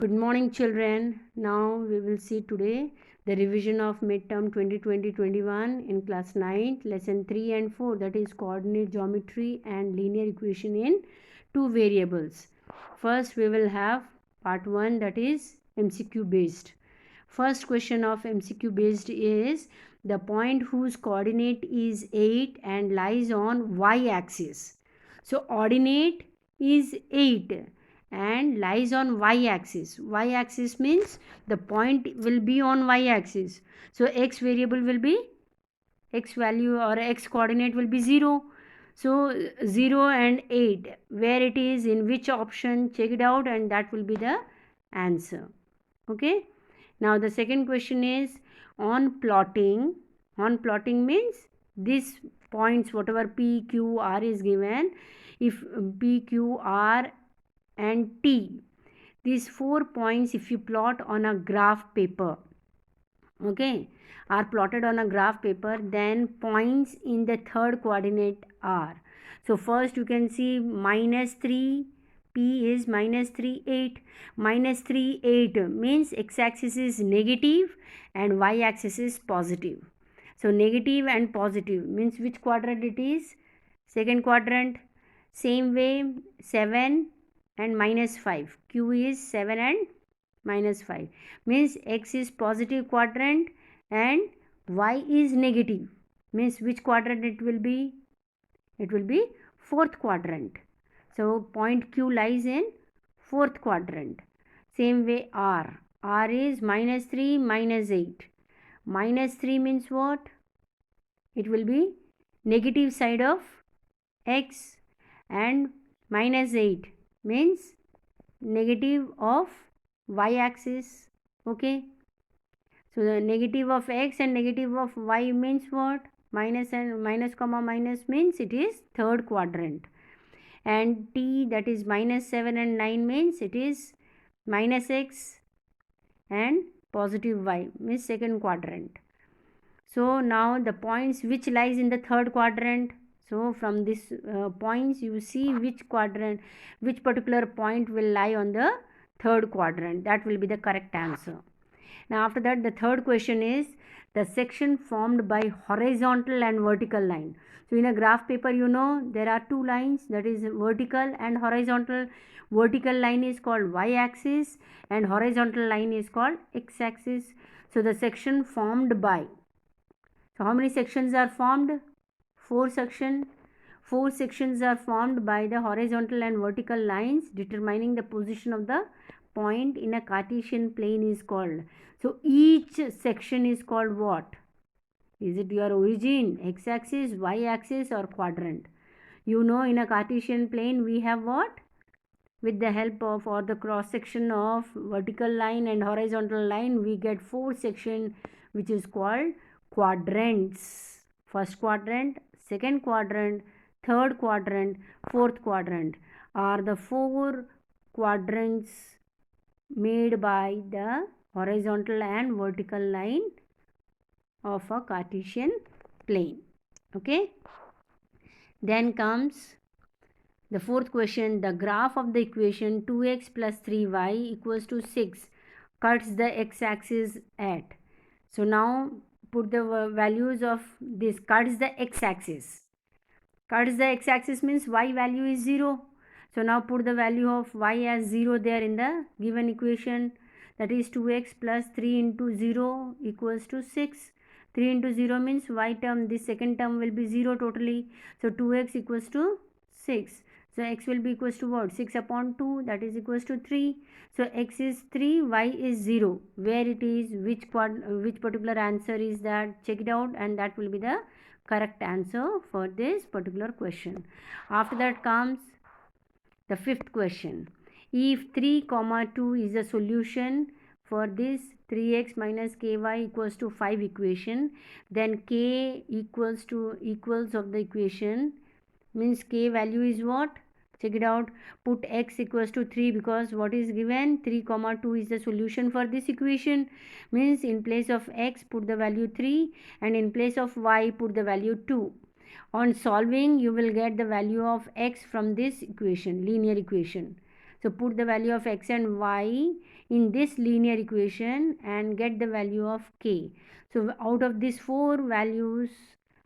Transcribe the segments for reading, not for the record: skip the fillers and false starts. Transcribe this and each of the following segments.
Good morning, children. Now we will see today the revision of midterm 2020-21 in class 9, lesson 3 and 4, that is coordinate geometry and linear equation in two variables. First, we will have part 1, that is MCQ based. First question of MCQ based is the point whose coordinate is 8 and lies on y axis. So, ordinate is 8 and lies on y axis. Y axis means the point will be on y axis. So x variable will be, x value or x coordinate will be 0. So 0 and 8, where it is, in which option, check it out, and that will be the answer. Okay. Now the second question is on plotting. On plotting means these points, whatever P, Q, R is given, if P, Q, R and T, these 4 points, if you plot on a graph paper, okay, are plotted on a graph paper, then points in the third coordinate are, so first you can see -3, P is -3, 8. -3, 8 means x-axis is negative and y-axis is positive. So negative and positive means which quadrant it is? Second quadrant. Same way 7 and -5. Q is 7 and -5 means x is positive quadrant and y is negative, means which quadrant it will be? It will be fourth quadrant. So point Q lies in fourth quadrant. Same way R is -3, -8. -3 means what? It will be negative side of x, and -8 means negative of y-axis. Okay, so the negative of x and negative of y means what? Minus and minus comma minus means it is third quadrant, and T, that is -7 and 9 means it is -x and positive y means second quadrant. So now the points which lies in the third quadrant. So from this points you see which quadrant, which particular point will lie on the third quadrant. That will be the correct answer. Now after that, the third question is the section formed by horizontal and vertical line. So in a graph paper, you know, there are two lines, that is vertical and horizontal. Vertical line is called y-axis and horizontal line is called x-axis. So the section formed by, so how many sections are formed? 4 sections. 4 sections are formed by the horizontal and vertical lines determining the position of the point in a Cartesian plane is called. So each section is called what? Is it your origin, x-axis, y-axis or quadrant? You know, in a Cartesian plane we have what? With the help of or the cross section of vertical line and horizontal line, we get 4 sections which is called quadrants. First quadrant, second quadrant, third quadrant, fourth quadrant are the 4 quadrants made by the horizontal and vertical line of a Cartesian plane. Okay, then comes the fourth question. The graph of the equation 2x plus 3y equals to 6 cuts the x-axis at. So now put the values of this. Cuts the x-axis. Cuts the x-axis means y value is 0. So now put the value of y as 0 there in the given equation. That is 2x plus 3 into 0 equals to 6. 3 into 0 means y term, this second term will be 0 totally. So 2x equals to 6. So x will be equals to what? 6 upon 2, that is equals to 3. So x is 3, y is 0. Where it is, which particular answer is that? Check it out, and that will be the correct answer for this particular question. After that comes the fifth question. If 3 comma 2 is the solution for this 3x minus ky equals to 5 equation, then k equals of the equation means k value is what? Check it out. Put x equals to 3 because what is given? 3 comma 2 is the solution for this equation, means in place of x put the value 3 and in place of y put the value 2. On solving, you will get the value of x from this equation, linear equation. So put the value of x and y in this linear equation and get the value of k. So out of these four values,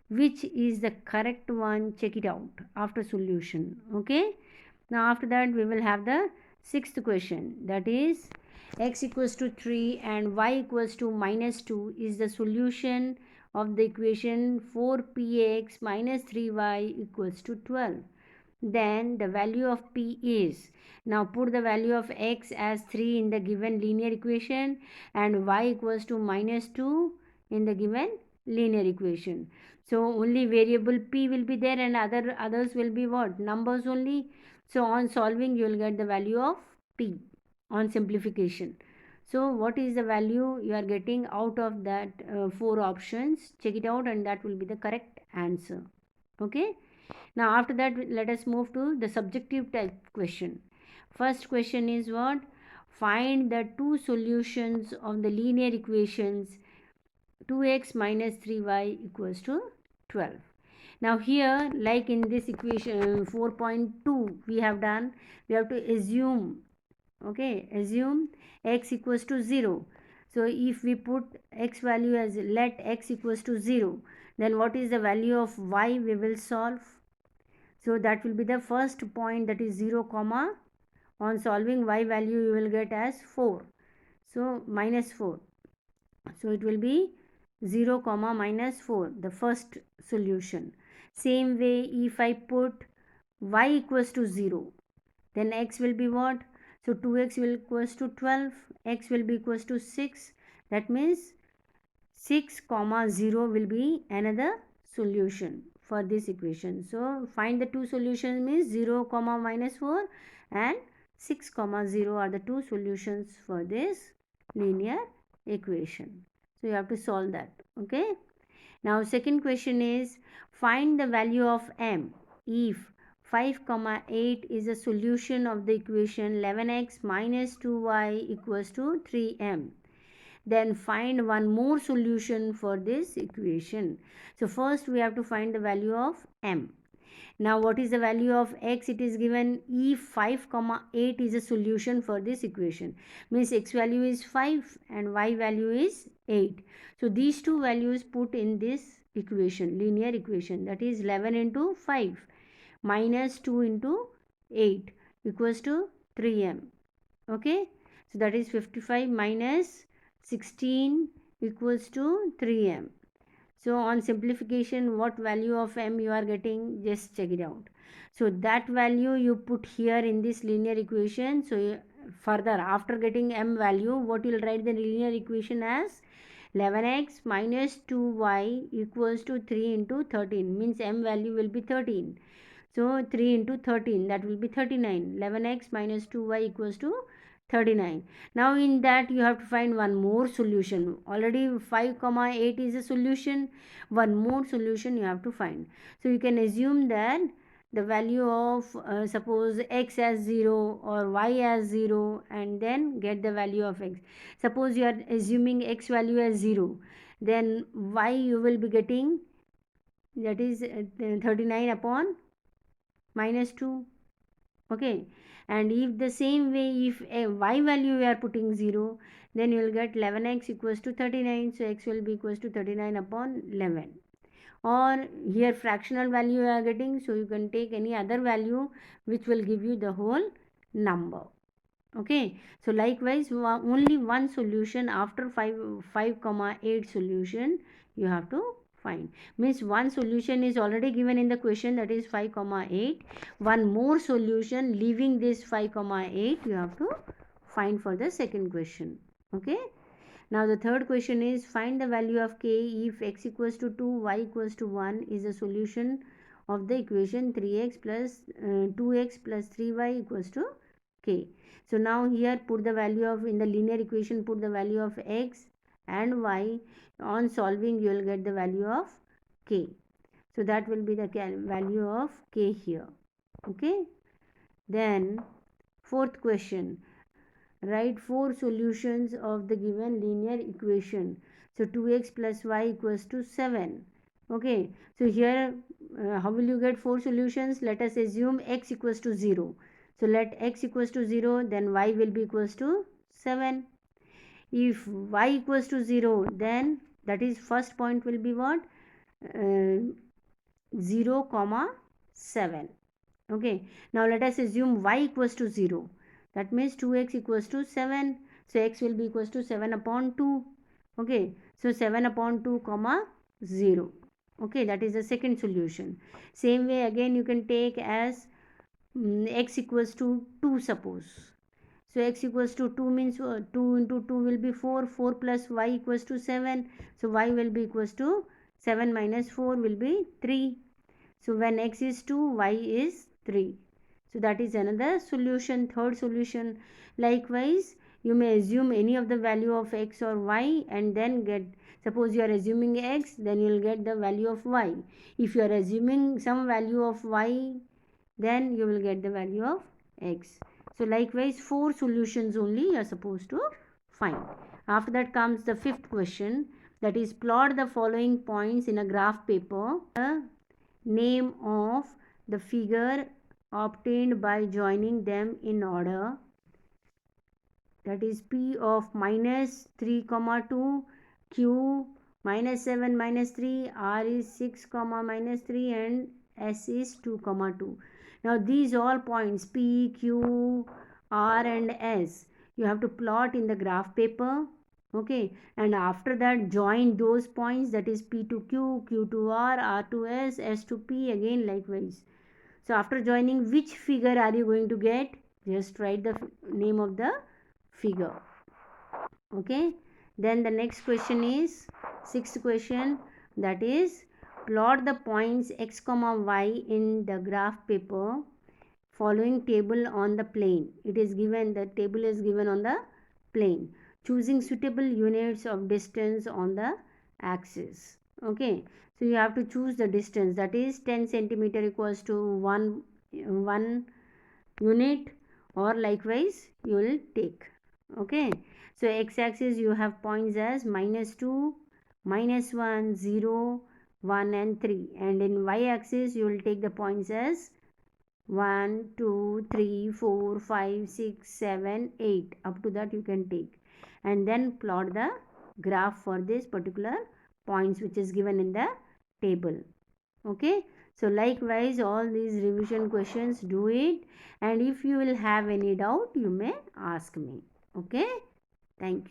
which is the correct one, check it out after solution. Okay, now after that we will have the sixth question, that is x equals to 3 and y equals to minus 2 is the solution of the equation 4px minus 3y equals to 12. Then the value of p is, now put the value of x as 3 in the given linear equation and y equals to minus 2 in the given linear equation. So only variable p will be there and others will be what, numbers only. So on solving you will get the value of p on simplification. So what is the value you are getting out of that four options? Check it out and that will be the correct answer. Okay, now after that let us move to the subjective type question. First question is what, find the two solutions of the linear equations 2x minus 3y equals to 12. Now here, like in this equation 4.2 we have done, we have to assume, okay, assume x equals to 0. So if we put x value as, let x equals to 0, then what is the value of y we will solve? So that will be the first point, that is 0 comma, on solving y value you will get as 4, so minus 4. So it will be 0 comma minus 4, the first solution. Same way if I put y equals to 0, then x will be what? So 2x will equals to 12, x will be equals to 6. That means 6 comma 0 will be another solution for this equation. So find the two solutions means 0 comma minus 4 and 6 comma 0 are the two solutions for this linear equation. So you have to solve that. Okay, now second question is, find the value of m if 5 comma 8 is a solution of the equation 11x minus 2y equals to 3m. Then find one more solution for this equation. So first we have to find the value of m. Now what is the value of x? It is given if 5 comma 8 is a solution for this equation, means x value is 5 and y value is 8. So these two values put in this equation, linear equation, that is 11 into 5 minus 2 into 8 equals to 3m. Okay, so that is 55 minus 16 equals to 3m. So on simplification, what value of m you are getting, just check it out. So that value you put here in this linear equation. So further after getting m value, what you will write the linear equation as, 11x minus 2y equals to 3 into 13, means m value will be 13. So 3 into 13, that will be 39. 11x minus 2y equals to 39. Now in that you have to find one more solution. Already 5 comma 8 is a solution, one more solution you have to find. So you can assume that the value of suppose x as 0 or y as 0 and then get the value of x. Suppose you are assuming x value as 0, then y you will be getting, that is 39 upon minus 2. Okay, and if the same way if a y value we are putting 0, then you will get 11x equals to 39. So x will be equals to 39 upon 11. Or here fractional value you are getting, so you can take any other value which will give you the whole number. Okay, so likewise only one solution after 5 comma 8 solution you have to find, means one solution is already given in the question, that is 5 comma 8. One more solution leaving this 5 comma 8 you have to find for the second question. Okay, now the third question is, find the value of k if x equals to 2 y equals to 1 is a solution of the equation 3x plus 2x plus 3y equals to k. So now here put the value of, in the linear equation put the value of x and y. On solving you will get the value of k. So that will be the value of k here. Okay, then fourth question, write 4 solutions of the given linear equation. So 2x plus y equals to 7. Okay, so here how will you get 4 solutions? Let us assume x equals to 0. So let x equals to 0, then y will be equals to 7. If y equals to 0, then that is first point will be what? 0 comma 7. Okay, now let us assume y equals to 0. That means 2x equals to 7. So x will be equals to 7 upon 2. Okay, so 7 upon 2 comma 0. Okay, that is the second solution. Same way again you can take as x equals to 2, suppose. So x equals to 2 means 2 into 2 will be 4. 4 plus y equals to 7. So y will be equals to 7 minus 4 will be 3. So when x is 2, y is 3. So that is another solution, third solution. Likewise, you may assume any of the value of x or y and then get, suppose you are assuming x, then you will get the value of y. If you are assuming some value of y, then you will get the value of x. So likewise, 4 solutions only you are supposed to find. After that comes the fifth question, that is plot the following points in a graph paper. The name of the figure obtained by joining them in order, that is p of minus 3 comma 2, q minus 7 minus 3, r is 6 comma minus 3, and s is 2 comma 2. Now these all points p, q, r and s you have to plot in the graph paper. Okay, and after that join those points, that is p to q, q to r to s, s to p, again likewise. So after joining, which figure are you going to get? Just write the name of the figure. Okay, then the next question is sixth question, that is plot the points x comma y in the graph paper following table on the plane. It is given, the table is given on the plane, choosing suitable units of distance on the axis. Okay, so you have to choose the distance, that is 10 centimeter equals to 1 unit, or likewise you will take. Okay, so x-axis you have points as -2, -1, 0, 1 and 3, and in y-axis you will take the points as 1, 2, 3, 4, 5, 6, 7, 8, up to that you can take, and then plot the graph for this particular points which is given in the table. Okay, so likewise all these revision questions, do it, and if you will have any doubt you may ask me. Okay, thank you.